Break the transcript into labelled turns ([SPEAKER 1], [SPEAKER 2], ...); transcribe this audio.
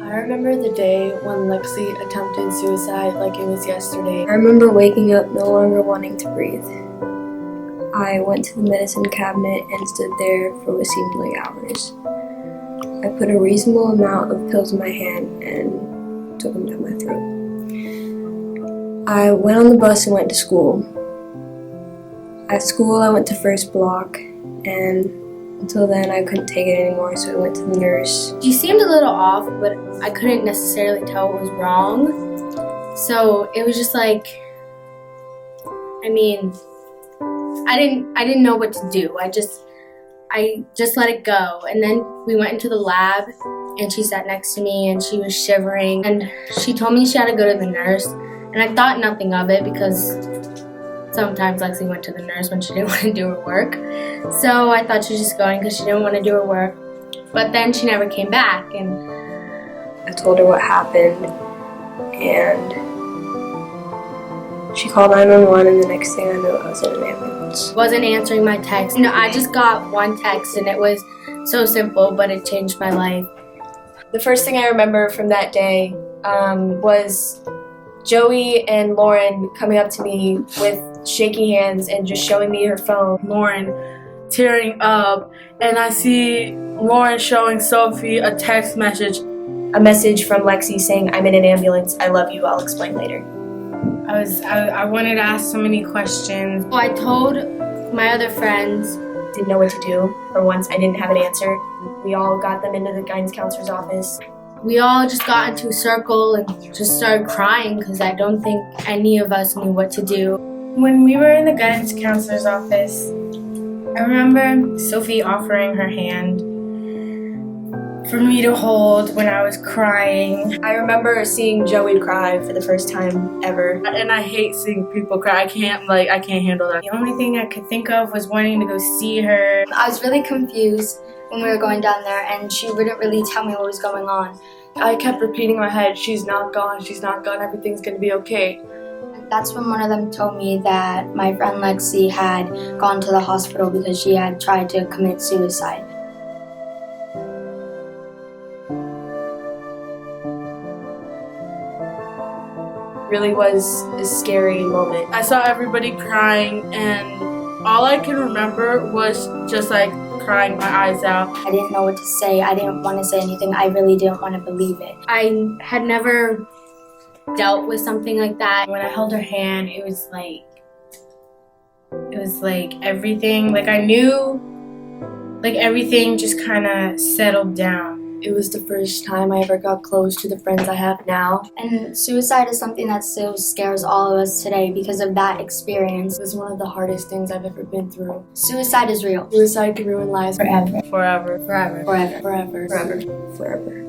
[SPEAKER 1] I remember the day when Lexi attempted suicide like it was yesterday.
[SPEAKER 2] I remember waking up no longer wanting to breathe. I went to the medicine cabinet and stood there for what seemed like hours. I put a reasonable amount of pills in my hand and took them down my throat. I went on the bus and went to school. At school, I went to first block, and until then, I couldn't take it anymore, so I went to the nurse.
[SPEAKER 3] She seemed a little off, but I couldn't necessarily tell what was wrong. So it was just like, I didn't know what to do. I just let it go. And then we went into the lab, and she sat next to me, and she was shivering, and she told me she had to go to the nurse. And I thought nothing of it because sometimes Lexi went to the nurse when she didn't want to do her work. So I thought she was just going because she didn't want to do her work. But then she never came back, and
[SPEAKER 2] I told her what happened, and she called 911, and the next thing I knew, I was in an ambulance.
[SPEAKER 3] wasn't answering my text. I just got one text, and it was so simple, but it changed my life.
[SPEAKER 1] The first thing I remember from that day was Joey and Lauren coming up to me with shaky hands and just showing me her phone.
[SPEAKER 4] Lauren tearing up, and I see Lauren showing Sophie a text message.
[SPEAKER 1] A message from Lexi saying, "I'm in an ambulance, I love you, I'll explain later."
[SPEAKER 4] I wanted to ask so many questions.
[SPEAKER 3] So I told my other friends.
[SPEAKER 1] Didn't know what to do. For once, I didn't have an answer. We all got them into the guidance counselor's office.
[SPEAKER 3] We all just got into a circle and just started crying because I don't think any of us knew what to do.
[SPEAKER 4] When we were in the guidance counselor's office, I remember Sophie offering her hand for me to hold when I was crying.
[SPEAKER 1] I remember seeing Joey cry for the first time ever.
[SPEAKER 4] And I hate seeing people cry. I can't handle that. The only thing I could think of was wanting to go see her.
[SPEAKER 5] I was really confused when we were going down there, and she wouldn't really tell me what was going on.
[SPEAKER 1] I kept repeating in my head, "She's not gone, everything's gonna be okay."
[SPEAKER 5] That's when one of them told me that my friend Lexi had gone to the hospital because she had tried to commit suicide.
[SPEAKER 1] Really was a scary moment.
[SPEAKER 4] I saw everybody crying, and all I can remember was just like crying my eyes out.
[SPEAKER 5] I didn't know what to say. I didn't want to say anything. I really didn't want to believe it.
[SPEAKER 3] I had never dealt with something like that. When I held her hand, it was like everything, like I knew, like everything just kind of settled down.
[SPEAKER 1] It was the first time I ever got close to the friends I have now.
[SPEAKER 5] And suicide is something that still scares all of us today because of that experience.
[SPEAKER 1] It was one of the hardest things I've ever been through.
[SPEAKER 5] Suicide is real.
[SPEAKER 1] Suicide can ruin lives
[SPEAKER 5] Forever.
[SPEAKER 4] Forever.
[SPEAKER 5] Forever.
[SPEAKER 1] forever.
[SPEAKER 2] Forever.